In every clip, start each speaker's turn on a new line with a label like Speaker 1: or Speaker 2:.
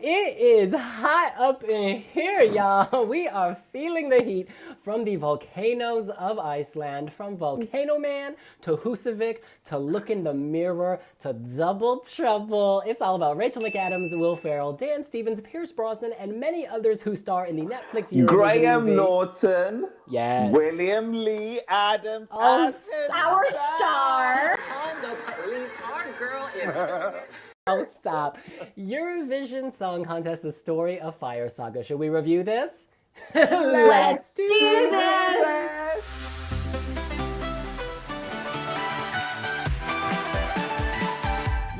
Speaker 1: It is hot up in here, y'all. We are feeling the heat from the volcanoes of Iceland, from Volcano Man to Husavik to Look in the Mirror to Double Trouble. It's all about Rachel McAdams, Will Ferrell, Dan Stevens, Pierce Brosnan, and many others who star in the Netflix Eurovision
Speaker 2: Graham
Speaker 1: movie.
Speaker 2: Norton.
Speaker 1: Yes.
Speaker 2: William Lee Adams.
Speaker 3: Our star.
Speaker 1: On the police, our girl is... Oh, stop. Eurovision Song Contest, The Story of Fire Saga. Should we review this?
Speaker 3: Let's do this!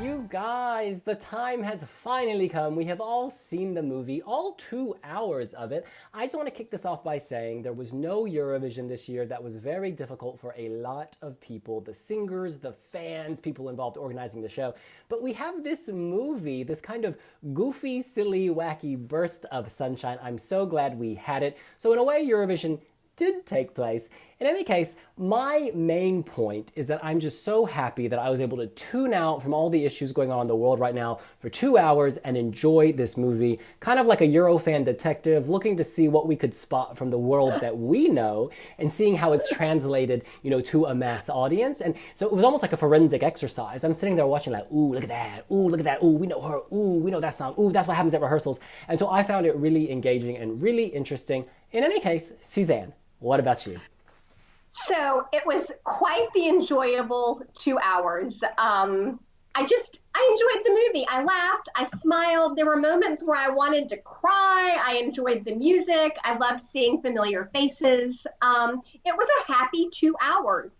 Speaker 1: You guys, the time has finally come. We have all seen the movie, all 2 hours of it. I just want to kick this off by saying there was no Eurovision this year. That was very difficult for a lot of people, the singers, the fans, people involved organizing the show. But we have this movie, this kind of goofy, silly, wacky burst of sunshine. I'm so glad we had it. So in a way, Eurovision did take place. In any case, my main point is that I'm just so happy that I was able to tune out from all the issues going on in the world right now for 2 hours and enjoy this movie, kind of like a Eurofan detective, looking to see what we could spot from the world that we know and seeing how it's translated, to a mass audience. And so it was almost like a forensic exercise. I'm sitting there watching like, ooh, look at that. Ooh, look at that. Ooh, we know her. Ooh, we know that song. Ooh, that's what happens at rehearsals. And so I found it really engaging and really interesting. In any case, Suzanne, what about you?
Speaker 3: So it was quite the enjoyable 2 hours. I enjoyed the movie. I laughed, I smiled. There were moments where I wanted to cry. I enjoyed the music. I loved seeing familiar faces. It was a happy 2 hours.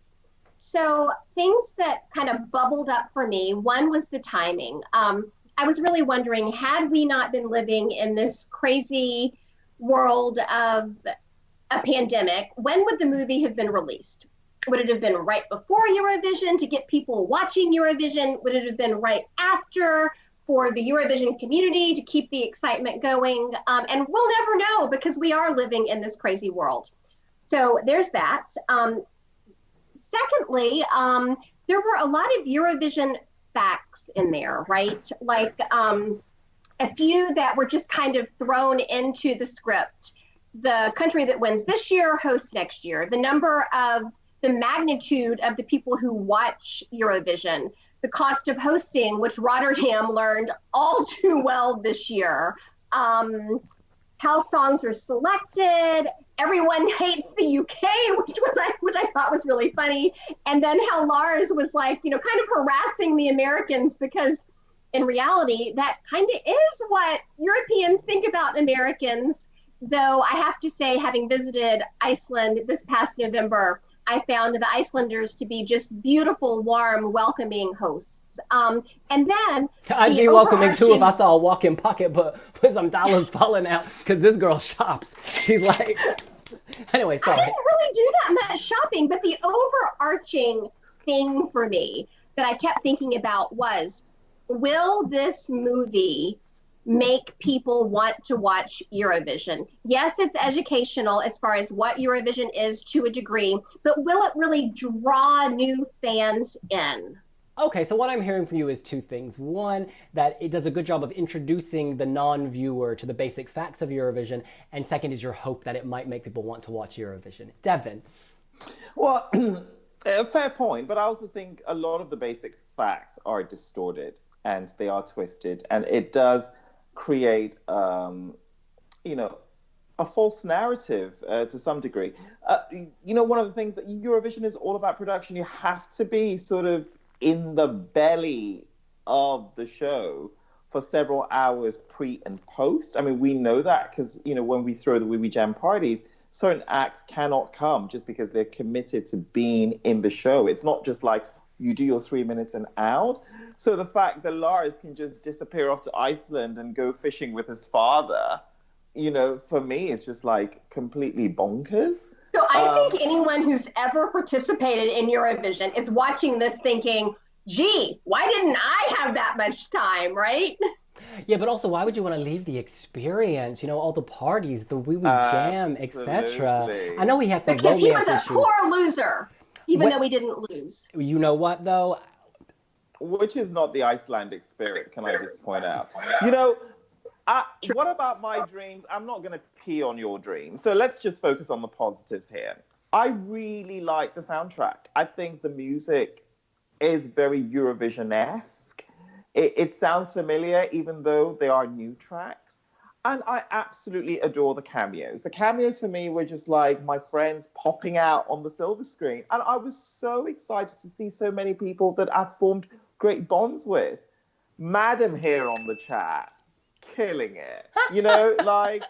Speaker 3: So things that kind of bubbled up for me, one was the timing. I was really wondering, had we not been living in this crazy world of a pandemic, when would the movie have been released? Would it have been right before Eurovision to get people watching Eurovision? Would it have been right after for the Eurovision community to keep the excitement going? And we'll never know because we are living in this crazy world. So there's that. Secondly, there were a lot of Eurovision facts in there, right? Like a few that were just kind of thrown into the script. The country that wins this year hosts next year. The magnitude of the people who watch Eurovision, the cost of hosting, which Rotterdam learned all too well this year, how songs are selected. Everyone hates the UK, which I thought was really funny. And then how Lars was like, kind of harassing the Americans because in reality, that kind of is what Europeans think about Americans. Though I have to say, having visited Iceland this past November, I found the Icelanders to be just beautiful, warm, welcoming hosts. And then
Speaker 1: I'd be welcoming too if I saw a walk-in pocket with some dollars falling out because this girl shops. She's like, anyway, sorry.
Speaker 3: I didn't really do that much shopping, but the overarching thing for me that I kept thinking about was, will this movie make people want to watch Eurovision? Yes, it's educational as far as what Eurovision is to a degree, but will it really draw new fans in?
Speaker 1: Okay, so what I'm hearing from you is two things. One, that it does a good job of introducing the non-viewer to the basic facts of Eurovision, and second is your hope that it might make people want to watch Eurovision. Devin.
Speaker 2: Well, a fair point, but I also think a lot of the basic facts are distorted and they are twisted, and it does create, a false narrative to some degree. One of the things that Eurovision is all about production. You have to be sort of in the belly of the show for several hours pre and post. I mean, we know that because, when we throw the Wiwi Jam parties, certain acts cannot come just because they're committed to being in the show. It's not just like you do your 3 minutes and out. So the fact that Lars can just disappear off to Iceland and go fishing with his father, for me, it's just like completely bonkers.
Speaker 3: So I think anyone who's ever participated in Eurovision is watching this thinking, gee, why didn't I have that much time, right?
Speaker 1: Yeah, but also, why would you want to leave the experience? All the parties, the Wiwi Jam, etc. I know he has some
Speaker 3: because
Speaker 1: romance issues.
Speaker 3: He was a poor loser, even though he didn't lose.
Speaker 1: You know what, though?
Speaker 2: Which is not the Icelandic spirit, can I just point out? What about my dreams? I'm not going to pee on your dreams. So let's just focus on the positives here. I really like the soundtrack. I think the music is very Eurovision-esque. It sounds familiar, even though they are new tracks. And I absolutely adore the cameos. The cameos for me were just like my friends popping out on the silver screen. And I was so excited to see so many people that I've formed great bonds with. Madam here on the chat, killing it. You know, like...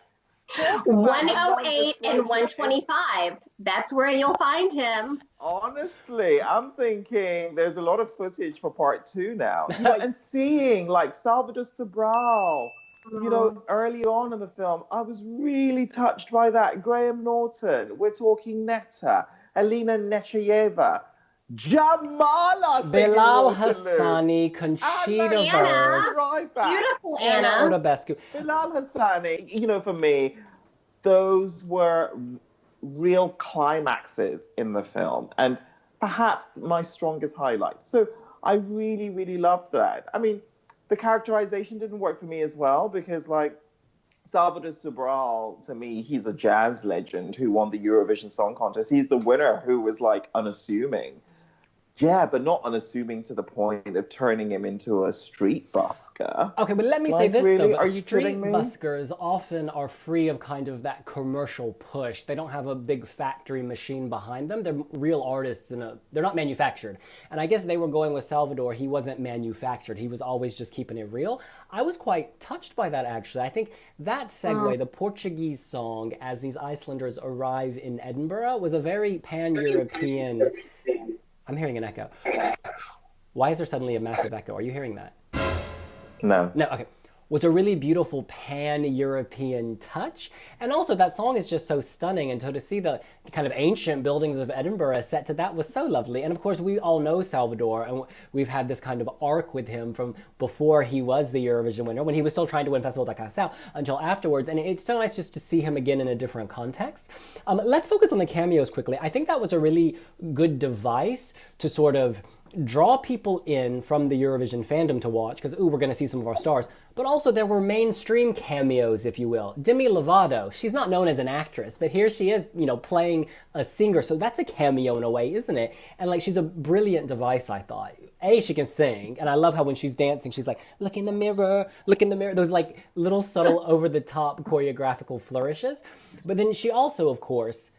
Speaker 3: 108 and 125. That's where you'll find him.
Speaker 2: Honestly, I'm thinking there's a lot of footage for part 2 now. You know, and seeing like Salvador Sobral, you know, early on in the film, I was really touched by that. Graham Norton, we're talking Netta, Alina Nechayeva, Jamala,
Speaker 1: Bilal Hassani, Conchita Wurst,
Speaker 3: beautiful Anna
Speaker 1: Odabescu.
Speaker 2: Bilal Hassani, you know, for me, those were real climaxes in the film and perhaps my strongest highlights. So I really, really loved that. I mean, the characterization didn't work for me as well because, like, Salvador Sobral, to me, he's a jazz legend who won the Eurovision Song Contest. He's the winner who was, like, unassuming. Yeah, but not unassuming to the point of turning him into a street busker.
Speaker 1: Okay, but let me say this,
Speaker 2: really?
Speaker 1: though.
Speaker 2: Are you
Speaker 1: Street
Speaker 2: kidding me?
Speaker 1: buskers often are free of kind of that commercial push. They don't have a big factory machine behind them. They're real artists, they're not manufactured. And I guess they were going with Salvador. He wasn't manufactured. He was always just keeping it real. I was quite touched by that, actually. I think that segue, the Portuguese song, as these Icelanders arrive in Edinburgh, was a very pan-European... I'm hearing an echo. Why is there suddenly a massive echo? Are you hearing that?
Speaker 2: No.
Speaker 1: No, okay. Was a really beautiful pan-European touch. And also that song is just so stunning. And so to see the kind of ancient buildings of Edinburgh set to that was so lovely. And of course, we all know Salvador, and we've had this kind of arc with him from before he was the Eurovision winner, when he was still trying to win Festival da Canção, until afterwards. And it's so nice just to see him again in a different context. Let's focus on the cameos quickly. I think that was a really good device to sort of draw people in from the Eurovision fandom to watch, because, we're going to see some of our stars. But also there were mainstream cameos, if you will. Demi Lovato, she's not known as an actress, but here she is, you know, playing a singer. So that's a cameo in a way, isn't it? And like, she's a brilliant device, I thought. She can sing, and I love how when she's dancing, she's like, look in the mirror, look in the mirror. Those like little subtle over-the-top choreographical flourishes. But then she also, of course,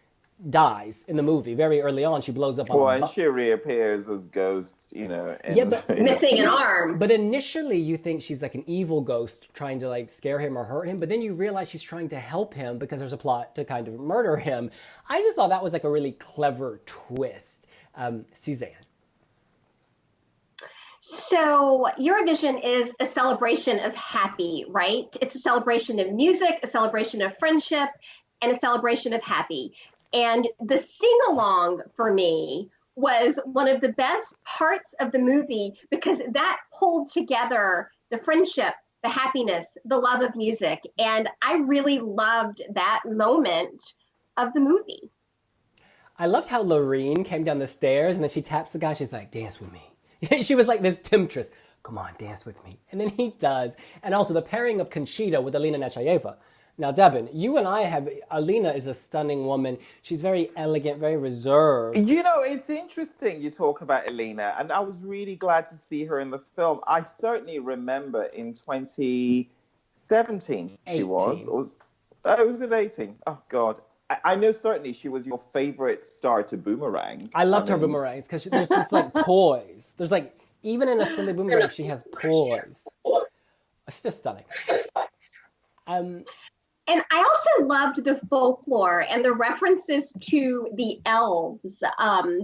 Speaker 1: dies in the movie very early on. She blows up on
Speaker 2: and she reappears as Ghost, you know.
Speaker 3: But missing an arm.
Speaker 1: But initially you think she's like an evil ghost trying to like scare him or hurt him, but then you realize she's trying to help him because there's a plot to kind of murder him. I just thought that was like a really clever twist. Suzanne.
Speaker 3: So Eurovision is a celebration of happy, right? It's a celebration of music, a celebration of friendship, and a celebration of happy. And the sing-along for me was one of the best parts of the movie because that pulled together the friendship, the happiness, the love of music. And I really loved that moment of the movie.
Speaker 1: I loved how Loreen came down the stairs and then she taps the guy. She's like, dance with me. She was like this temptress. Come on, dance with me. And then he does. And also the pairing of Conchita with Alina Nechayeva. Now, Devin, you and I have... Alina is a stunning woman. She's very elegant, very reserved.
Speaker 2: You know, it's interesting you talk about Alina, and I was really glad to see her in the film. I certainly remember in 2017 she was. It was in 18. Oh, God. I know certainly she was your favorite star to Boomerang.
Speaker 1: I loved her boomerangs because there's this, like, poise. There's, like, even in a silly boomerang, she has poise. It's just stunning.
Speaker 3: And I also loved the folklore and the references to the elves,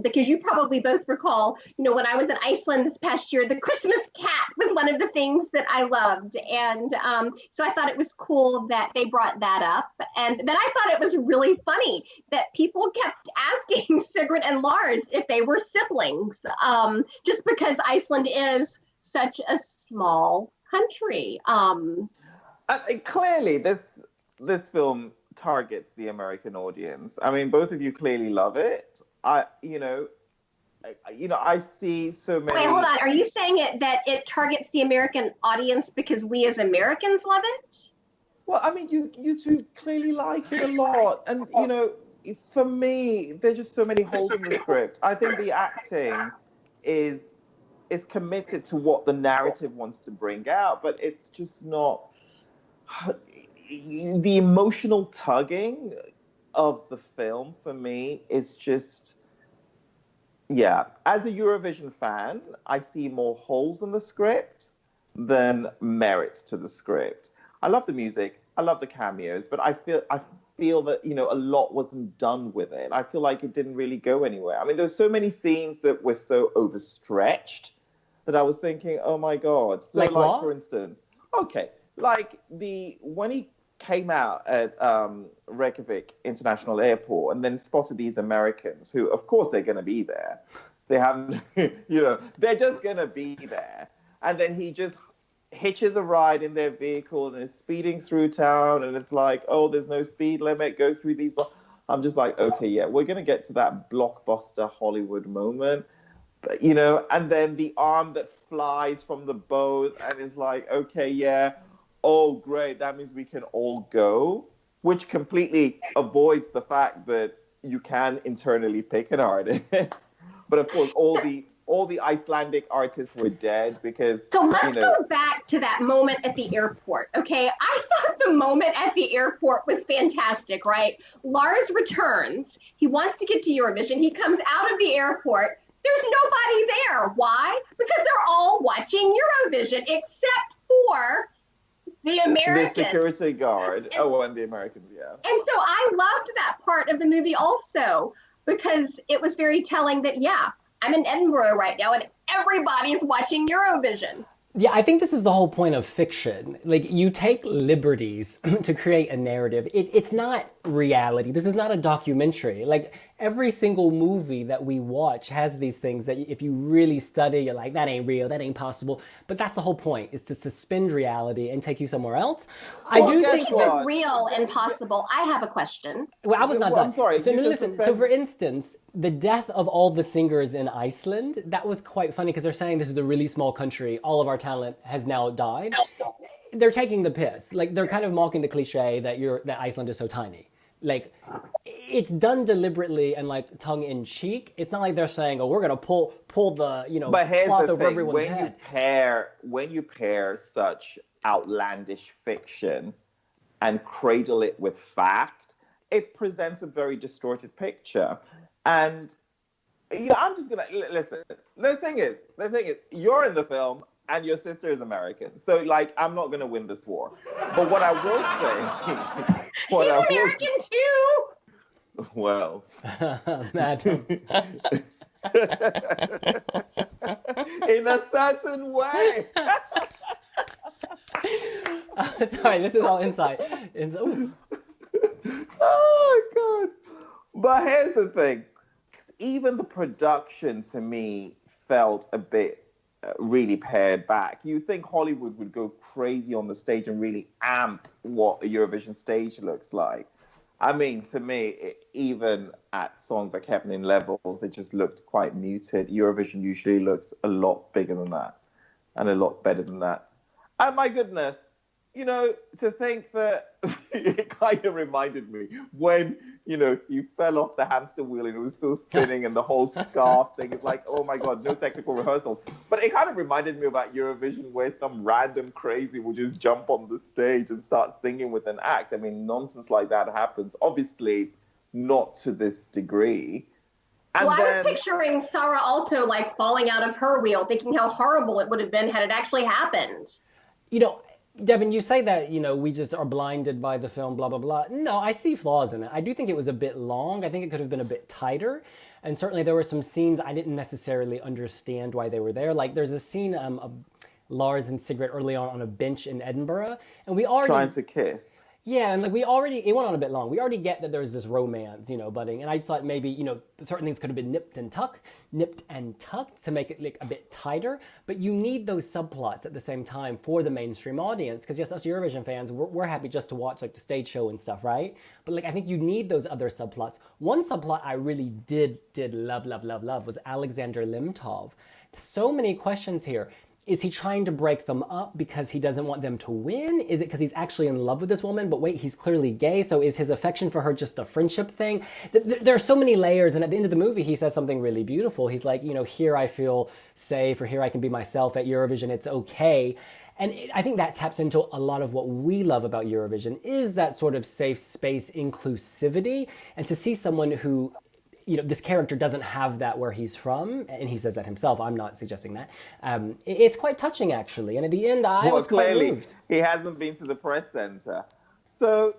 Speaker 3: because you probably both recall, you know, when I was in Iceland this past year, the Christmas cat was one of the things that I loved. And so I thought it was cool that they brought that up. And then I thought it was really funny that people kept asking Sigrid and Lars if they were siblings, just because Iceland is such a small country.
Speaker 2: Clearly, this film targets the American audience. I mean, both of you clearly love it. I see so many.
Speaker 3: Wait, hold on. Are you saying that it targets the American audience because we as Americans love it?
Speaker 2: Well, I mean, you two clearly like it a lot, and for me, there's just so many holes in the script. I think the acting is committed to what the narrative wants to bring out, but it's just not the emotional tugging of the film for me is just, yeah. As a Eurovision fan, I see more holes in the script than merits to the script. I love the music, I love the cameos, but I feel that a lot wasn't done with it. I feel like it didn't really go anywhere. I mean, there's so many scenes that were so overstretched that I was thinking, oh my god. So,
Speaker 1: like what?
Speaker 2: For instance, okay, like when he came out at Reykjavik International Airport and then spotted these Americans who, of course, they're going to be there. They haven't, they're just going to be there. And then he just hitches a ride in their vehicle and is speeding through town. And it's like, oh, there's no speed limit. Go through these. I'm just like, okay, yeah, we're going to get to that blockbuster Hollywood moment. But, and then the arm that flies from the boat and is like, okay, yeah. Oh, great, that means we can all go, which completely avoids the fact that you can internally pick an artist. But of course, all the Icelandic artists were dead because...
Speaker 3: So let's go back to that moment at the airport, okay? I thought the moment at the airport was fantastic, right? Lars returns. He wants to get to Eurovision. He comes out of the airport. There's nobody there. Why? Because they're all watching Eurovision, except for... the Americans.
Speaker 2: The security guard. And the Americans, yeah.
Speaker 3: And so I loved that part of the movie also because it was very telling that, yeah, I'm in Edinburgh right now and everybody's watching Eurovision.
Speaker 1: Yeah, I think this is the whole point of fiction. Like, you take liberties to create a narrative. It's not reality. This is not a documentary. Like, every single movie that we watch has these things that if you really study, you're like, that ain't real, that ain't possible. But that's the whole point, is to suspend reality and take you somewhere else. I do think that
Speaker 3: real and possible. I have a question.
Speaker 1: Well, I was not done.
Speaker 2: I'm sorry.
Speaker 1: So, no, listen. So, for instance, the death of all the singers in Iceland, that was quite funny because they're saying this is a really small country. All of our talent has now died. They're taking the piss. Like, they're kind of mocking the cliche that Iceland is so tiny. Like, it's done deliberately and like tongue in cheek. It's not like they're saying, "Oh, we're gonna pull the cloth over everyone's head."
Speaker 2: When you pair such outlandish fiction and cradle it with fact, it presents a very distorted picture. And I'm just gonna listen. The thing is, you're in the film and your sister is American, so like I'm not gonna win this war. But what I will say.
Speaker 3: He's American too.
Speaker 2: Well,
Speaker 1: Madam.
Speaker 2: In a certain way.
Speaker 1: Sorry, this is all inside.
Speaker 2: Oh God! But here's the thing: even the production to me felt a bit really pared back. You think Hollywood would go crazy on the stage and really amp what a Eurovision stage looks like. I mean, to me, even at songs like Happening levels, it just looked quite muted. Eurovision usually looks a lot bigger than that and a lot better than that. And my goodness, to think that it kind of reminded me when, you fell off the hamster wheel and it was still spinning and the whole scarf thing is like, oh my God, no technical rehearsals. But it kind of reminded me about Eurovision where some random crazy will just jump on the stage and start singing with an act. I mean, nonsense like that happens. Obviously, not to this degree. And
Speaker 3: I was picturing Sara Alto like falling out of her wheel, thinking how horrible it would have been had it actually happened.
Speaker 1: Devin, you say that, we just are blinded by the film, blah, blah, blah. No, I see flaws in it. I do think it was a bit long. I think it could have been a bit tighter. And certainly there were some scenes I didn't necessarily understand why they were there. Like, there's a scene of Lars and Sigrid early on a bench in Edinburgh. And we already... trying
Speaker 2: to kiss.
Speaker 1: Yeah, and like it went on a bit long. We already get that there's this romance, budding. And I just thought maybe, certain things could have been nipped and tucked to make it like a bit tighter. But you need those subplots at the same time for the mainstream audience. Because yes, us Eurovision fans, we're happy just to watch like the stage show and stuff, right? But like I think you need those other subplots. One subplot I really did love was Alexander Lemtov. So many questions here. is he trying to break them up because he doesn't want them to win? Is it because he's actually in love with this woman? But wait, he's clearly gay. So is his affection for her just a friendship thing? There are so many layers. And at the end of the movie, he says something really beautiful. He's like, here I feel safe, or here I can be myself. At Eurovision, it's okay. And I think that taps into a lot of what we love about Eurovision, is that sort of safe space inclusivity. And to see someone who, this character doesn't have that where he's from, and he says that himself. I'm not suggesting that. It's quite touching, actually. And at the end, I was quite moved.
Speaker 2: He hasn't been to the press center. So,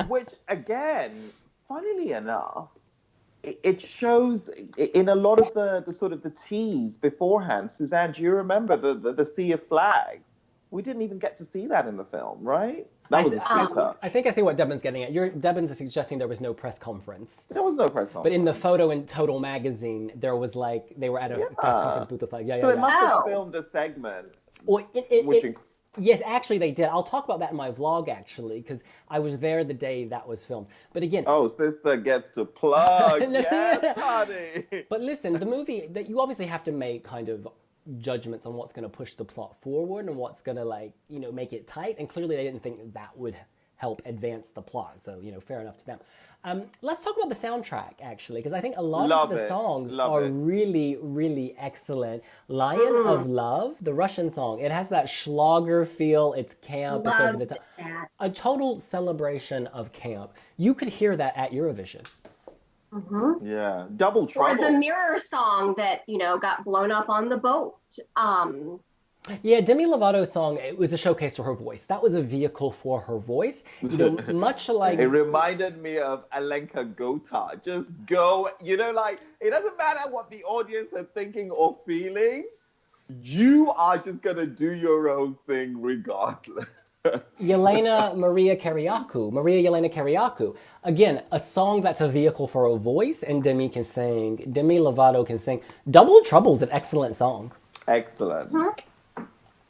Speaker 2: which, again, funnily enough, it shows in a lot of the sort of the tease beforehand. Suzanne, do you remember the Sea of Flags? We didn't even get to see that in the film, right? That was a sweet touch.
Speaker 1: I think I see what Debin's getting at. Debin's suggesting there was no press conference.
Speaker 2: There was no press conference.
Speaker 1: But in the photo in Total Magazine, there was they were at a press conference booth with
Speaker 2: So they must have filmed a segment.
Speaker 1: Well, yes, actually they did. I'll talk about that in my vlog, actually, because I was there the day that was filmed. But again...
Speaker 2: Oh, sister gets to plug. Yes, honey.
Speaker 1: But listen, the movie, you obviously have to make kind of judgments on what's going to push the plot forward and what's going to make it tight, and clearly they didn't think that would help advance the plot, so fair enough to them. Let's talk about the soundtrack, actually, because I think a lot of the songs are really, really excellent. Lion of Love, the Russian song, it has that Schlager feel. It's camp, it's over the top. A total celebration of camp. You could hear that at Eurovision.
Speaker 3: Mm-hmm.
Speaker 2: Yeah, Double Trouble.
Speaker 3: Or the Mirror song that, got blown up on the boat.
Speaker 1: Yeah, Demi Lovato's song, it was a showcase for her voice. That was a vehicle for her voice. Much like...
Speaker 2: It reminded me of Alenka Gotard. Just go, it doesn't matter what the audience are thinking or feeling. You are just going to do your own thing regardless.
Speaker 1: Maria Yelena Kyriakou. Again, a song that's a vehicle for a voice, and Demi Lovato can sing. Double Trouble's an excellent song.
Speaker 2: Excellent.
Speaker 3: Huh?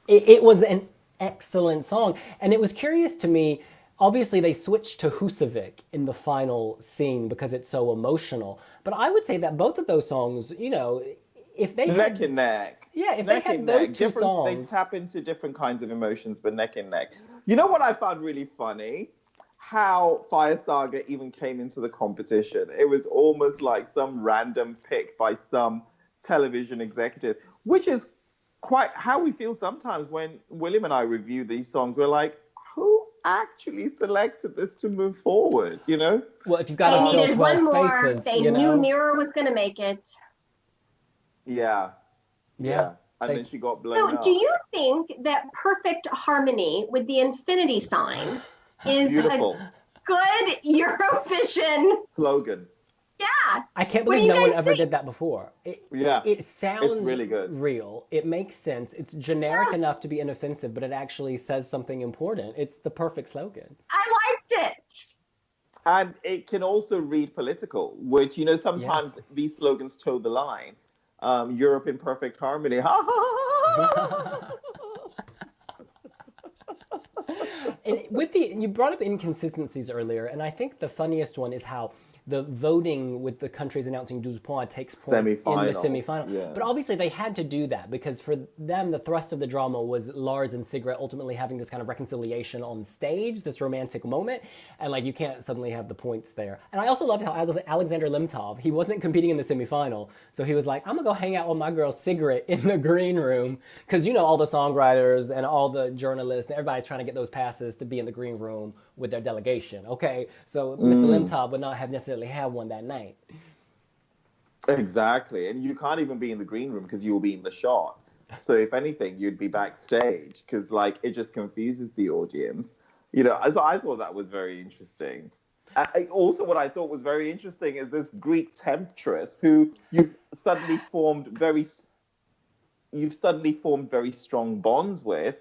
Speaker 1: It was an excellent song. And it was curious to me, obviously they switched to Husavik in the final scene because it's so emotional. But I would say that both of those songs, if they
Speaker 2: neck and neck.
Speaker 1: Yeah, if they had those two songs.
Speaker 2: They tap into different kinds of emotions, but neck and neck. You know what I found really funny? How Fire Saga even came into the competition. It was almost like some random pick by some television executive, which is quite how we feel sometimes when William and I review these songs. We're like, who actually selected this to move forward,
Speaker 1: Well, if you've got to fill 12 spaces,
Speaker 3: they knew Mirror was going to make it.
Speaker 2: Yeah. And then she got blown up.
Speaker 3: Do you think that perfect harmony with the infinity sign is
Speaker 2: beautiful,
Speaker 3: a good Eurovision
Speaker 2: slogan?
Speaker 3: Yeah.
Speaker 1: I can't believe no one ever did that before. It sounds
Speaker 2: really good.
Speaker 1: Real. It makes sense. It's generic enough to be inoffensive, but it actually says something important. It's the perfect slogan.
Speaker 3: I liked it.
Speaker 2: And it can also read political, which, sometimes these slogans toe the line. Europe in perfect harmony.
Speaker 1: And you brought up inconsistencies earlier, and I think the funniest one is how the voting with the countries announcing 12 points takes place in the semi-final.
Speaker 2: Yeah.
Speaker 1: But obviously they had to do that because for them, the thrust of the drama was Lars and Sigrid ultimately having this kind of reconciliation on stage, this romantic moment. And you can't suddenly have the points there. And I also loved how Alexander Lemtov, he wasn't competing in the semi-final. So he was like, I'm going to go hang out with my girl Sigrid in the green room. Because all the songwriters and all the journalists, and everybody's trying to get those passes to be in the green room with their delegation. Okay, so Mr. Lemtov would not have necessarily had one that night.
Speaker 2: Exactly, and you can't even be in the green room because you will be in the shot. So if anything, you'd be backstage because it just confuses the audience. So I thought that was very interesting. Also, what I thought was very interesting is this Greek temptress who you've suddenly formed very strong bonds with.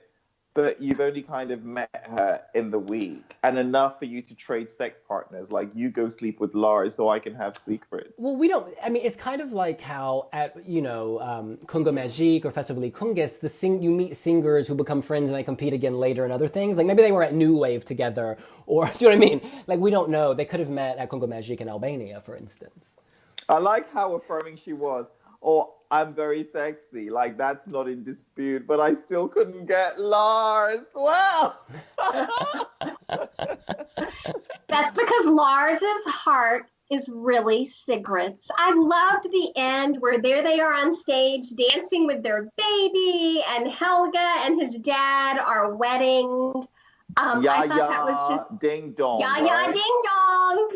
Speaker 2: But you've only kind of met her in the week and enough for you to trade sex partners. You go sleep with Lars so I can have secrets.
Speaker 1: Well, it's kind of like how at, Congo Magique or Festival Kungis, you meet singers who become friends and they compete again later and other things. Maybe they were at New Wave together or, do you know what I mean? We don't know. They could have met at Congo Magique in Albania, for instance.
Speaker 2: I like how affirming she was. Or I'm very sexy. Like, that's not in dispute, but I still couldn't get Lars. Wow.
Speaker 3: That's because Lars's heart is really cigarettes. I loved the end where there they are on stage dancing with their baby, and Helga and his dad are wedding. I thought that was just
Speaker 2: ding dong.
Speaker 3: ya ding dong.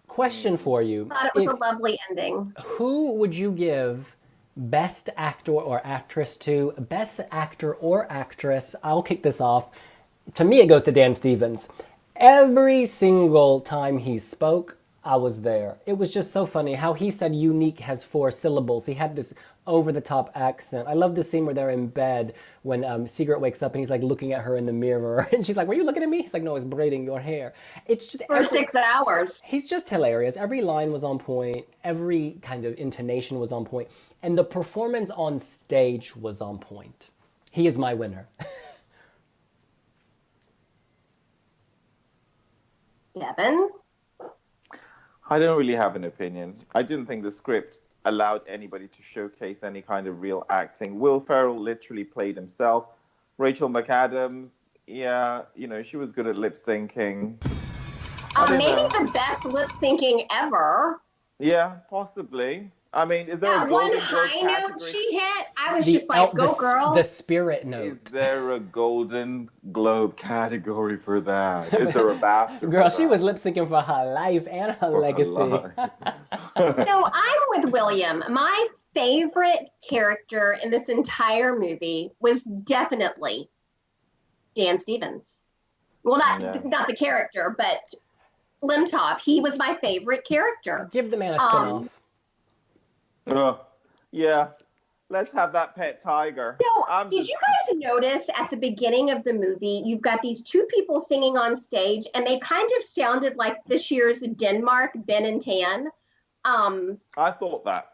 Speaker 1: Question for you.
Speaker 3: I thought it was a lovely ending.
Speaker 1: Who would you give best actor or actress to? Best actor or actress, I'll kick this off. To me, it goes to Dan Stevens. Every single time he spoke, I was there. It was just so funny how he said unique has 4 syllables. He had this over-the-top accent. I love the scene where they're in bed when Sigrid wakes up and he's like looking at her in the mirror. And she's like, were you looking at me? He's like, no, it's braiding your hair. It's just
Speaker 3: For 6 hours.
Speaker 1: He's just hilarious. Every line was on point. Every kind of intonation was on point. And the performance on stage was on point. He is my winner.
Speaker 3: Devin?
Speaker 2: I don't really have an opinion. I didn't think the script allowed anybody to showcase any kind of real acting. Will Ferrell literally played himself. Rachel McAdams, yeah, she was good at lip syncing.
Speaker 3: Maybe the best lip syncing ever.
Speaker 2: Yeah, possibly. I mean, is there a
Speaker 3: one
Speaker 2: Golden Globe
Speaker 3: high note
Speaker 2: category?
Speaker 3: she hit? I was just like, go girl.
Speaker 1: The spirit note.
Speaker 2: Is there a Golden Globe category for that? Is there a BAFTA?
Speaker 1: Girl, she was lip syncing for her life and her legacy.
Speaker 3: So I'm with William. My favorite character in this entire movie was definitely Dan Stevens. Well, not the character, but Lemtov. He was my favorite character.
Speaker 1: Give the man a spin-off.
Speaker 2: Yeah, let's have that pet tiger.
Speaker 3: So, did you guys notice at the beginning of the movie, you've got these 2 people singing on stage, and they kind of sounded like this year's Denmark, Ben and Tan?
Speaker 2: I thought that.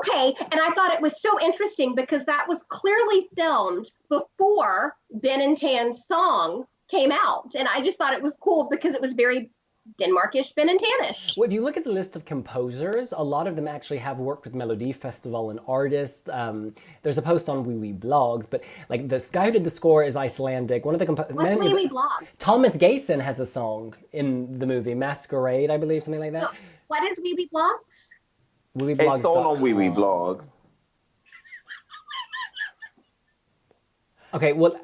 Speaker 3: Okay, and I thought it was so interesting because that was clearly filmed before Ben and Tan's song came out. And I just thought it was cool because it was very Denmarkish, Ben and Tanish.
Speaker 1: Well, if you look at the list of composers, a lot of them actually have worked with Melody Festival and artists. There's a post on Wiwibloggs, but like this guy who did the score is Icelandic. One of the
Speaker 3: What's Wiwibloggs?
Speaker 1: Thomas Gayson has a song in the movie Masquerade, I believe, something like that.
Speaker 3: No. What is Wiwibloggs?
Speaker 1: Wiwibloggs.
Speaker 2: It's all on Wiwibloggs.
Speaker 1: Okay, well,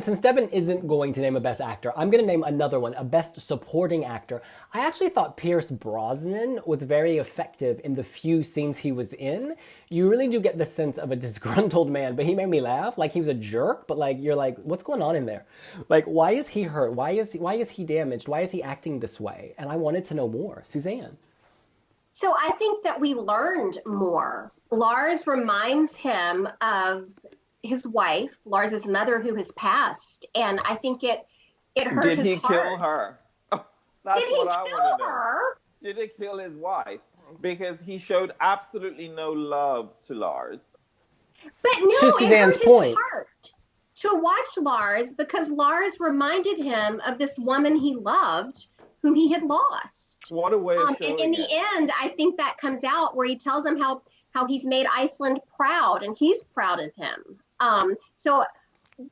Speaker 1: since Devin isn't going to name a best actor, I'm going to name another one, a best supporting actor. I actually thought Pierce Brosnan was very effective in the few scenes he was in. You really do get the sense of a disgruntled man, but he made me laugh. Like, he was a jerk, but like, you're like, what's going on in there? Like, why is he hurt? Why is he damaged? Why is he acting this way? And I wanted to know more. Suzanne.
Speaker 3: So I think that we learned more. Lars reminds him of his wife, Lars's mother, who has passed, and I think it hurt his heart.
Speaker 2: Did he kill her? That's
Speaker 3: Did he
Speaker 2: what I
Speaker 3: kill
Speaker 2: want to know.
Speaker 3: her?
Speaker 2: Did he kill his wife? Because he showed absolutely no love to Lars.
Speaker 3: But no,
Speaker 1: to Suzanne's point.
Speaker 3: Heart to watch Lars because Lars reminded him of this woman he loved, whom he had lost.
Speaker 2: What a way of showing
Speaker 3: And in the end, I think that comes out where he tells him how he's made Iceland proud, and he's proud of him. So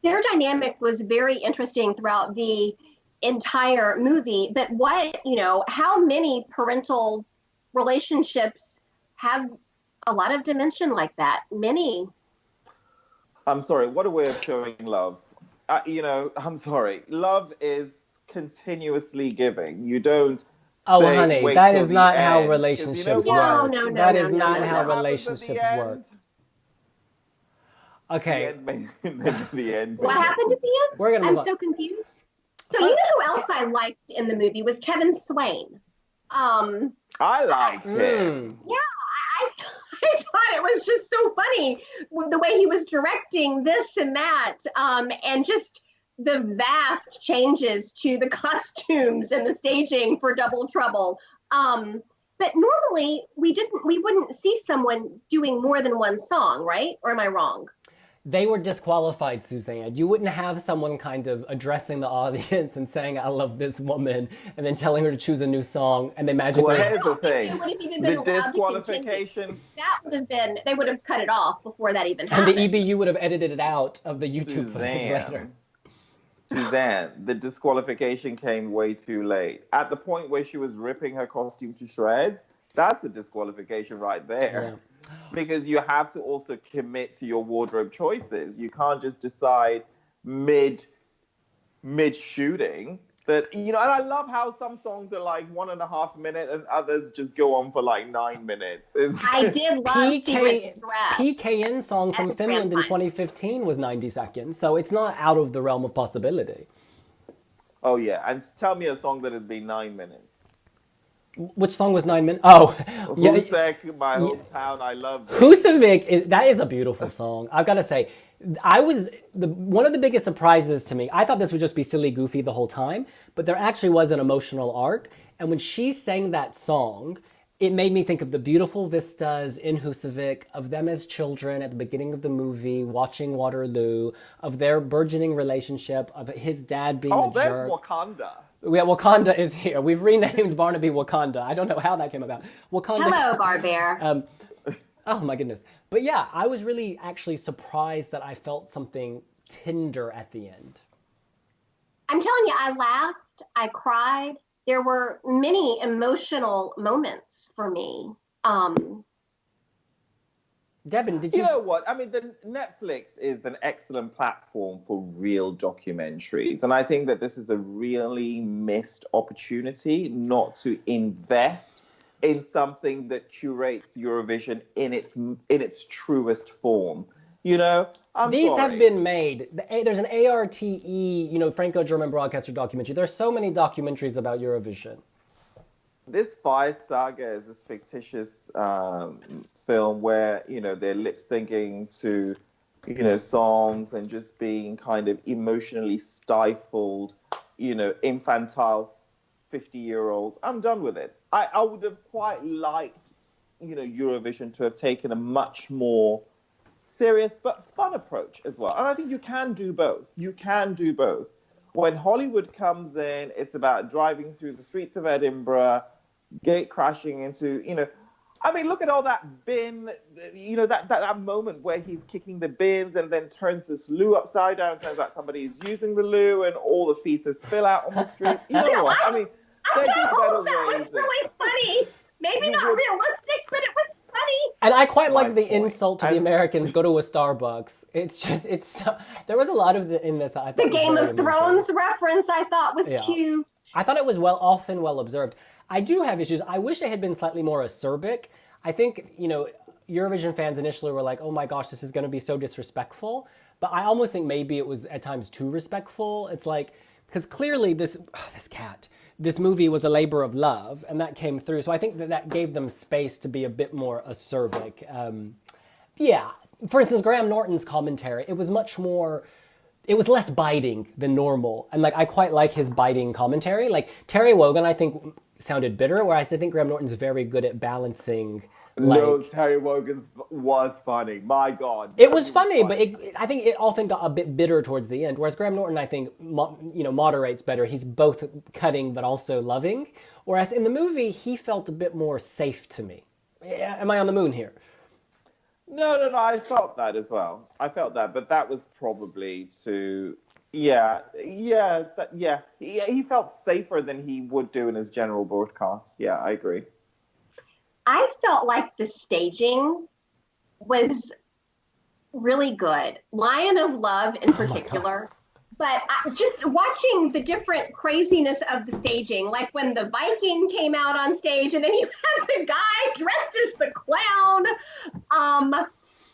Speaker 3: their dynamic was very interesting throughout the entire movie. But how many parental relationships have a lot of dimension like that? Many.
Speaker 2: I'm sorry, what a way of showing love. I'm sorry. Love is continuously giving. You don't.
Speaker 1: Oh, honey, that is not how relationships work.
Speaker 3: No,
Speaker 1: that is not how relationships work. Okay.
Speaker 2: The end.
Speaker 3: What happened at the end?
Speaker 1: We're gonna move
Speaker 3: I'm
Speaker 1: on.
Speaker 3: so confused. So you know who else I liked in the movie was Kevin Swain.
Speaker 2: I liked him.
Speaker 3: Yeah, I thought it was just so funny the way he was directing this and that, and just the vast changes to the costumes and the staging for Double Trouble. But normally we wouldn't see someone doing more than one song, right? Or am I wrong?
Speaker 1: They were disqualified, Suzanne. You wouldn't have someone kind of addressing the audience and saying, I love this woman, and then telling her to choose a new song, and they magically...
Speaker 2: Well, here's the thing.
Speaker 3: They would have even been
Speaker 2: The
Speaker 3: allowed
Speaker 2: disqualification...
Speaker 3: That would have been... They would have cut it off before that even happened.
Speaker 1: And the EBU would have edited it out of the YouTube footage later.
Speaker 2: Suzanne, the disqualification came way too late. At the point where she was ripping her costume to shreds, that's a disqualification right there. Yeah. Because you have to also commit to your wardrobe choices. You can't just decide mid shooting that, you know, and I love how some songs are like 1.5 minutes and others just go on for like 9 minutes.
Speaker 3: I did love Secret's dress.
Speaker 1: PKN song from Finland in 2015 was 90 seconds, so it's not out of the realm of possibility.
Speaker 2: Oh yeah, and tell me a song that has been 9 minutes.
Speaker 1: Which song was 9 minutes? Oh,
Speaker 2: Husavik, my hometown, I love it.
Speaker 1: Husavik, that is a beautiful song. I've got to say, one of the biggest surprises to me, I thought this would just be silly goofy the whole time, but there actually was an emotional arc. And when she sang that song, it made me think of the beautiful vistas in Husavik, of them as children at the beginning of the movie, watching Waterloo, of their burgeoning relationship, of his dad being a jerk.
Speaker 2: Oh, there's Wakanda.
Speaker 1: Yeah, Wakanda is here. We've renamed Barnaby Wakanda. I don't know how that came about. Wakanda.
Speaker 3: Hello, Barbear.
Speaker 1: Oh, my goodness. But yeah, I was really actually surprised that I felt something tender at the end.
Speaker 3: I'm telling you, I laughed. I cried. There were many emotional moments for me.
Speaker 1: Devin, did you...
Speaker 2: You know what? I mean, the Netflix is an excellent platform for real documentaries. And I think that this is a really missed opportunity not to invest in something that curates Eurovision in its truest form. You know,
Speaker 1: These have been made. There's an ARTE, Franco-German broadcaster documentary. There's so many documentaries about Eurovision.
Speaker 2: This Fire Saga is this fictitious film where, they're lip syncing to, songs and just being kind of emotionally stifled, infantile 50-year-olds. I'm done with it. I would have quite liked, Eurovision to have taken a much more serious but fun approach as well. And I think you can do both. When Hollywood comes in, it's about driving through the streets of Edinburgh, gate crashing into, look at all that bin, that moment where he's kicking the bins and then turns this loo upside down, turns out somebody is using the loo and all the feces spill out on the street. You know what? I mean, they do better ways.
Speaker 3: That was really funny. Maybe not realistic, but it was funny.
Speaker 1: And I quite like the insult to the Americans, go to a Starbucks. There was a lot of in this that I thought
Speaker 3: the Game of Thrones reference I thought was cute.
Speaker 1: I thought it was often well observed. I do have issues. I wish they had been slightly more acerbic. I think, Eurovision fans initially were like, oh my gosh, this is going to be so disrespectful. But I almost think maybe it was at times too respectful. It's like, because clearly this movie was a labor of love, and that came through. So I think that gave them space to be a bit more acerbic. For instance, Graham Norton's commentary, it was less biting than normal. And I quite like his biting commentary. Like Terry Wogan, I think, sounded bitter, whereas I think Graham Norton's very good at balancing.
Speaker 2: No, Terry Wogan's was funny. My God.
Speaker 1: It was funny, but I think it often got a bit bitter towards the end, whereas Graham Norton, I think, moderates better. He's both cutting but also loving. Whereas in the movie, he felt a bit more safe to me. Am I on the moon here?
Speaker 2: No, I felt that as well. But that was probably to... He felt safer than he would do in his general broadcasts. Yeah, I agree.
Speaker 3: I felt like the staging was really good. Lion of Love in particular. But just watching the different craziness of the staging, like when the Viking came out on stage and then you had the guy dressed as the clown.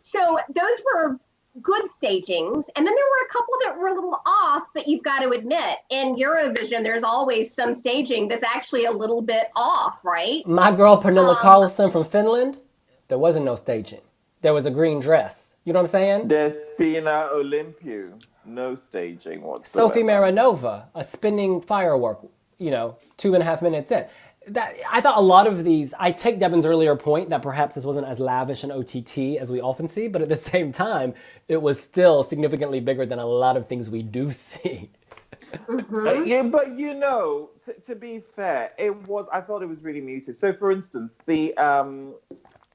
Speaker 3: So those were good stagings. And then there were a couple that were a little off, but you've got to admit, in Eurovision, there's always some staging that's actually a little bit off, right?
Speaker 1: My girl, Pernilla Karlsson from Finland, there wasn't no staging. There was a green dress. You know what I'm saying?
Speaker 2: Despina Olympiu, no staging whatsoever.
Speaker 1: Sophie Maranova, a spinning firework, 2.5 minutes in. I thought a lot of these, I take Devon's earlier point that perhaps this wasn't as lavish an OTT as we often see, but at the same time, it was still significantly bigger than a lot of things we do see.
Speaker 2: Yeah, but to be fair, I felt it was really muted. So, for instance, the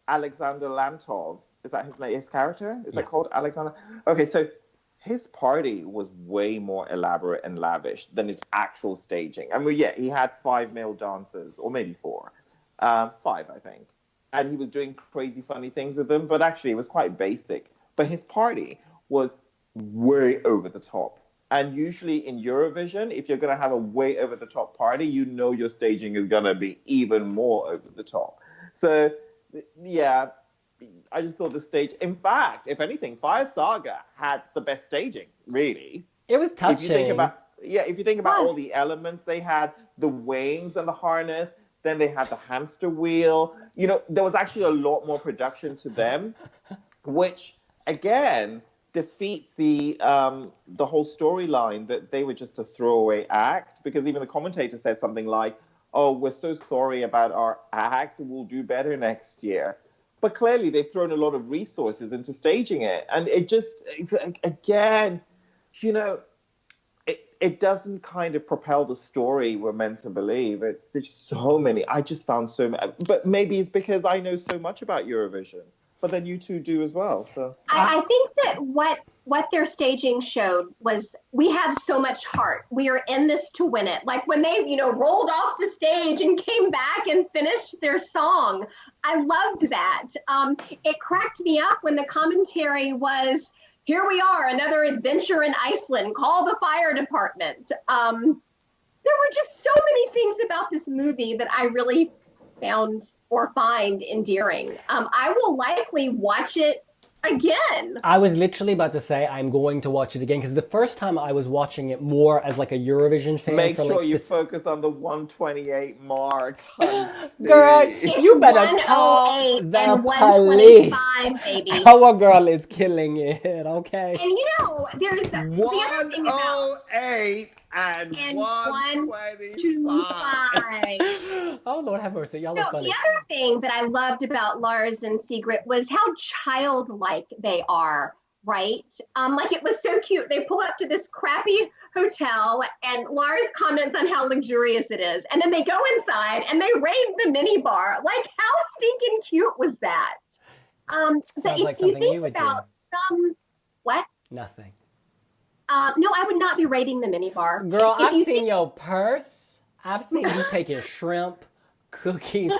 Speaker 2: Alexander Lemtov, is that his name, his character? Is that called Alexander? Okay, so his party was way more elaborate and lavish than his actual staging. I mean, yeah, he had 5 male dancers, or maybe 4. 5, I think. And he was doing crazy funny things with them, but actually it was quite basic. But his party was way over the top. And usually in Eurovision, if you're going to have a way over the top party, your staging is going to be even more over the top. So, yeah, I just thought the stage, in fact, if anything, Fire Saga had the best staging, really.
Speaker 1: It was touching.
Speaker 2: If you think about all the elements, they had the wings and the harness, then they had the hamster wheel. There was actually a lot more production to them, which, again, defeats the whole storyline that they were just a throwaway act, because even the commentator said something like, "Oh, we're so sorry about our act. We'll do better next year." But clearly they've thrown a lot of resources into staging it. And it just, again, it doesn't kind of propel the story we're meant to believe. There's so many. I just found so many. But maybe it's because I know so much about Eurovision. But then you two do as well. So
Speaker 3: I think that what their staging showed was we have so much heart. We are in this to win it. Like when they, rolled off the stage and came back and finished their song. I loved that. It cracked me up when the commentary was, "Here we are, another adventure in Iceland. Call the fire department." There were just so many things about this movie that I really find endearing. I will likely watch it again.
Speaker 1: I was literally about to say I'm going to watch it again, because the first time I was watching it more as like a Eurovision fan.
Speaker 2: Make sure you focus on the 128 mark.
Speaker 1: Girl, you better call the police.
Speaker 3: Baby.
Speaker 1: Our girl is killing it, okay?
Speaker 3: And there's the other thing about
Speaker 2: 108 and 125.
Speaker 1: Oh, Lord have mercy. Y'all are funny.
Speaker 3: The other thing that I loved about Lars and Sigrid was how childlike they are, right? Like it was so cute. They pull up to this crappy hotel and Lars comments on how luxurious it is. And then they go inside and they raid the mini bar. Like how stinking cute was that?
Speaker 1: Sounds like something you would do.
Speaker 3: What?
Speaker 1: Nothing.
Speaker 3: No, I would not be raiding the mini bar.
Speaker 1: Girl, I've seen your purse. I've seen you taking shrimp, cookies,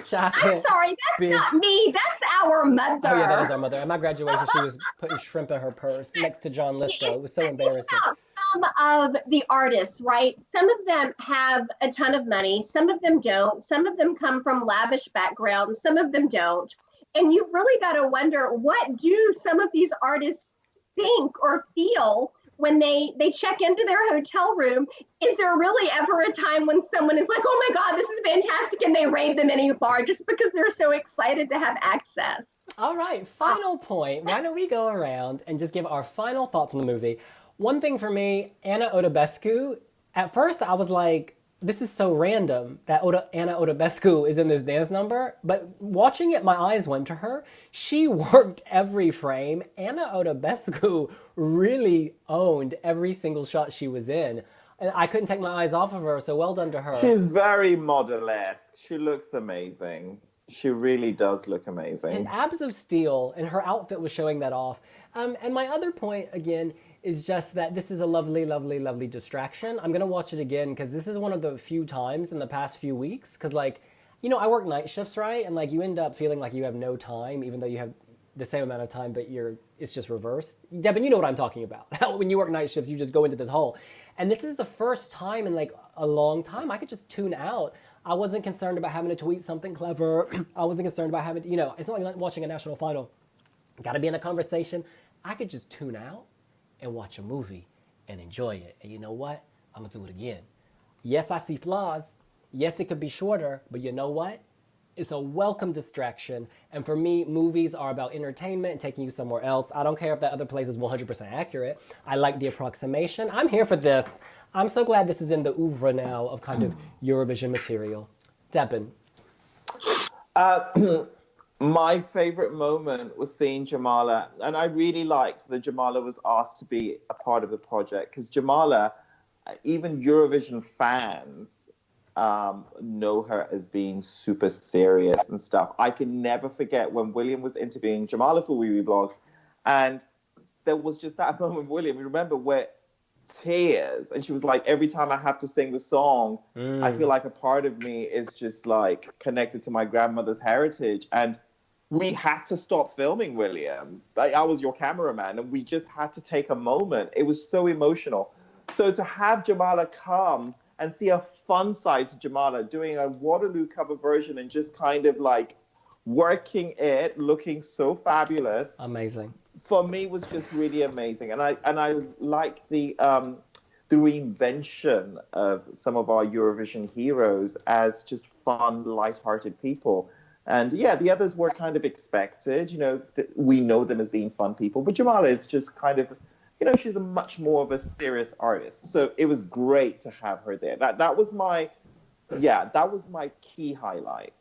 Speaker 1: chocolate.
Speaker 3: I'm sorry, that's not me. That's our mother.
Speaker 1: Oh, yeah, that is our mother. At my graduation, she was putting shrimp in her purse next to John Lithgow. It was so embarrassing.
Speaker 3: About some of the artists, right? Some of them have a ton of money. Some of them don't. Some of them come from lavish backgrounds. Some of them don't. And you've really got to wonder, what do some of these artists think or feel when they check into their hotel room? Is there really ever a time when someone is like, "Oh my God, this is fantastic," and they raid the mini bar just because they're so excited to have access?
Speaker 1: All right, final point. Why don't we go around and just give our final thoughts on the movie? One thing for me, Anna Odobescu, at first I was like, this is so random that Anna Odobescu is in this dance number. But watching it, my eyes went to her. She worked every frame. Anna Odobescu really owned every single shot she was in. And I couldn't take my eyes off of her, so well done to her.
Speaker 2: She's very model-esque. She looks amazing. She really does look amazing.
Speaker 1: And abs of steel, and her outfit was showing that off. And my other point, again, is just that this is a lovely, lovely, lovely distraction. I'm going to watch it again because this is one of the few times in the past few weeks. Because, I work night shifts, right? And, you end up feeling like you have no time, even though you have the same amount of time, but it's just reversed. Devin, you know what I'm talking about. When you work night shifts, you just go into this hole. And this is the first time in, a long time I could just tune out. I wasn't concerned about having to tweet something clever. I wasn't concerned about having to, it's not like watching a national final. Got to be in a conversation. I could just tune out and watch a movie and enjoy it. And you know what? I'm going to do it again. Yes, I see flaws. Yes, it could be shorter, but you know what? It's a welcome distraction. And for me, movies are about entertainment and taking you somewhere else. I don't care if that other place is 100% accurate. I like the approximation. I'm here for this. I'm so glad this is in the oeuvre now of kind of Eurovision material. Devin.
Speaker 2: My favorite moment was seeing Jamala, and I really liked that Jamala was asked to be a part of the project, because Jamala, even Eurovision fans know her as being super serious and stuff. I can never forget when William was interviewing Jamala for Wiwibloggs, and there was just that moment, William, you remember, where tears, and she was like, every time I have to sing the song, I feel like a part of me is just like connected to my grandmother's heritage. And we had to stop filming, William. I was your cameraman, and we just had to take a moment. It was so emotional. So to have Jamala come and see a fun side to Jamala doing a Waterloo cover version and just kind of like working it, looking so fabulous.
Speaker 1: Amazing.
Speaker 2: For me, was just really amazing. And I like the reinvention of some of our Eurovision heroes as just fun, light-hearted people. And yeah, the others were kind of expected. You know, we know them as being fun people, but Jamala is just kind of, you know, she's a much more of a serious artist. So it was great to have her there. That was my key highlight.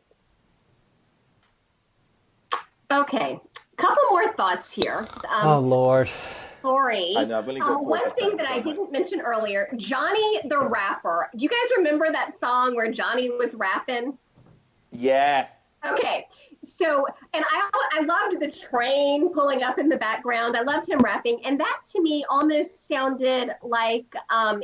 Speaker 3: Okay, couple more thoughts here.
Speaker 1: Oh Lord.
Speaker 3: Sorry.
Speaker 2: I know, I've only got
Speaker 3: one thing that I didn't mention earlier, Johnny the rapper. Do you guys remember that song where Johnny was rapping?
Speaker 2: Yes.
Speaker 3: Okay, so, and I loved the train pulling up in the background. I loved him rapping, and that to me almost sounded like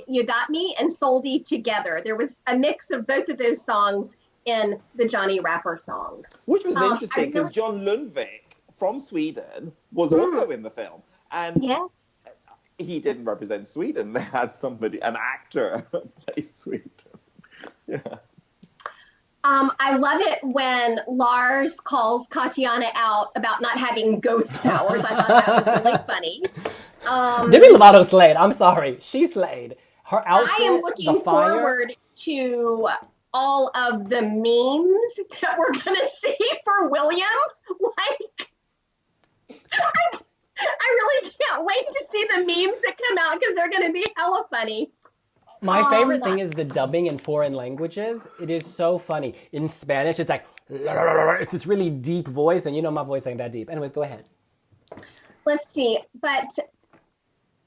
Speaker 3: You Got Me and Soldi together. There was a mix of both of those songs in the Johnny Rapper song.
Speaker 2: Which was interesting, because John Lundvik from Sweden was also in the film. And
Speaker 3: yes,
Speaker 2: he didn't represent Sweden. They had an actor play Sweden. Yeah.
Speaker 3: I love it when Lars calls Katiana out about not having ghost powers. I thought that was really funny.
Speaker 1: Demi Lovato slayed. I'm sorry. She slayed. Her outfit,
Speaker 3: I am looking
Speaker 1: the fire.
Speaker 3: forward to all of the memes that we're going to see for William. Like, I really can't wait to see the memes that come out, because they're going to be hella funny.
Speaker 1: My favorite thing is the dubbing in foreign languages. It is so funny. In Spanish, it's like, it's this really deep voice, and you know my voice ain't that deep. Anyways, go ahead.
Speaker 3: Let's see. But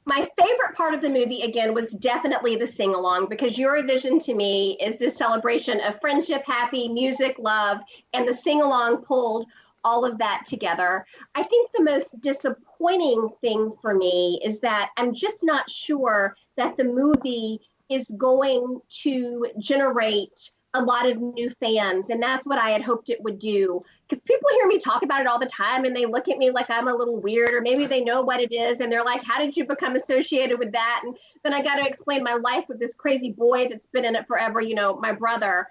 Speaker 3: my favorite part of the movie, again, was definitely the sing-along, because Eurovision to me is this celebration of friendship, happy, music, love, and the sing-along pulled all of that together. I think the most disappointing thing for me is that I'm just not sure that the movie is going to generate a lot of new fans. And that's what I had hoped it would do. Because people hear me talk about it all the time, and they look at me like I'm a little weird, or maybe they know what it is, and they're like, how did you become associated with that? And then I got to explain my life with this crazy boy that's been in it forever, you know, my brother,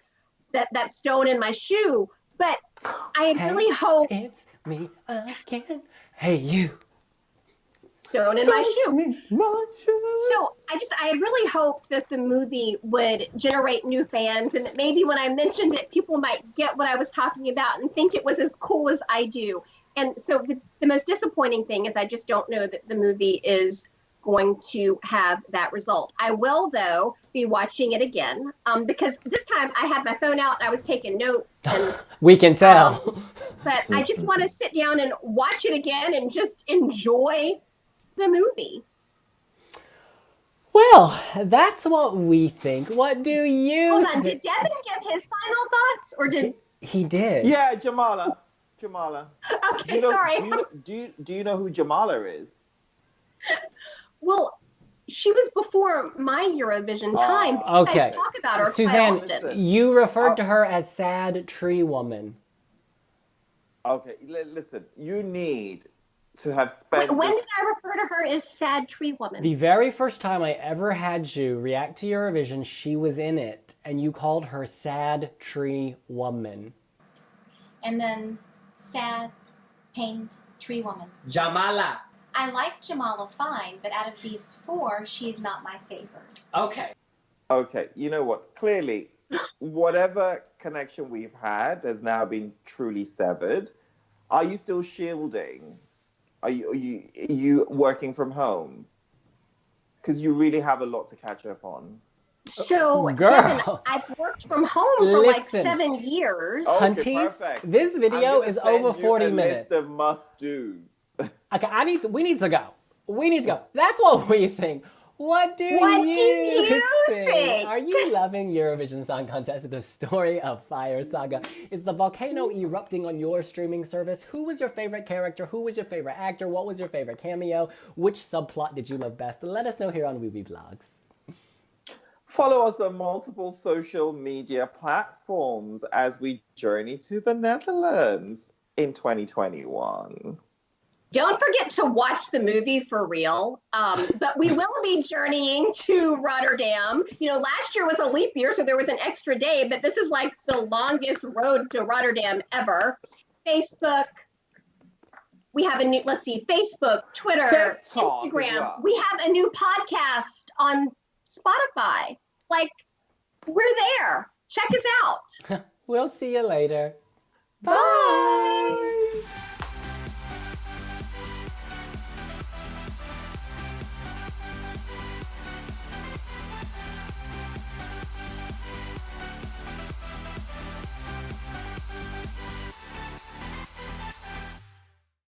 Speaker 3: that stone in my shoe. But I really hope...
Speaker 1: It's me again. Hey, you.
Speaker 3: Stone in my shoe. So I really hoped that the movie would generate new fans, and that maybe when I mentioned it, people might get what I was talking about and think it was as cool as I do. And so the most disappointing thing is I just don't know that the movie is going to have that result. I will, though, be watching it again, because this time I had my phone out, I was taking notes. And,
Speaker 1: we can tell.
Speaker 3: But I just want to sit down and watch it again and just enjoy the movie.
Speaker 1: Well, that's what we think. What do you
Speaker 3: Hold on, did Devin give his final thoughts, or did...
Speaker 1: He did.
Speaker 2: Yeah, Jamala.
Speaker 3: Okay, sorry.
Speaker 2: Do you know who Jamala is?
Speaker 3: Well, she was before my Eurovision time.
Speaker 1: Okay.
Speaker 3: I talk about her
Speaker 1: Suzanne,
Speaker 3: quite often.
Speaker 1: you referred to her as Sad Tree Woman.
Speaker 2: Okay, listen, you need to have spent...
Speaker 3: When did I refer to her as Sad Tree Woman?
Speaker 1: The very first time I ever had you react to Eurovision, she was in it, and you called her Sad Tree Woman.
Speaker 4: And then Sad, Pained Tree Woman.
Speaker 1: Jamala.
Speaker 4: I like Jamala fine, but out of these four, she's not my favorite.
Speaker 2: Okay, you know what? Clearly, whatever connection we've had has now been truly severed. Are you still shielding? Are you working from home? Because you really have a lot to catch up on.
Speaker 3: So,
Speaker 1: Girl.
Speaker 3: Devin, I've worked from home for like
Speaker 1: Listen.
Speaker 3: 7 years.
Speaker 2: Okay,
Speaker 1: Hunties,
Speaker 2: perfect.
Speaker 1: this video
Speaker 2: I'm
Speaker 1: is
Speaker 2: gonna
Speaker 1: over
Speaker 2: send you
Speaker 1: 40
Speaker 2: a
Speaker 1: minutes.
Speaker 2: list of must-dos.
Speaker 1: Okay, we need to go. We need to go. That's what we think. What do you think? Are you loving Eurovision Song Contest, the Story of Fire Saga? Is the volcano erupting on your streaming service? Who was your favorite character? Who was your favorite actor? What was your favorite cameo? Which subplot did you love best? Let us know here on Wiwibloggs.
Speaker 2: Follow us on multiple social media platforms as we journey to the Netherlands in 2021.
Speaker 3: Don't forget to watch the movie for real. But we will be journeying to Rotterdam. You know, last year was a leap year, so there was an extra day, but this is like the longest road to Rotterdam ever. Facebook. We have a new, Facebook, Twitter,
Speaker 2: TikTok
Speaker 3: Instagram.
Speaker 2: as well.
Speaker 3: We have a new podcast on Spotify. Like, we're there. Check us out.
Speaker 1: We'll see you later.
Speaker 3: Bye.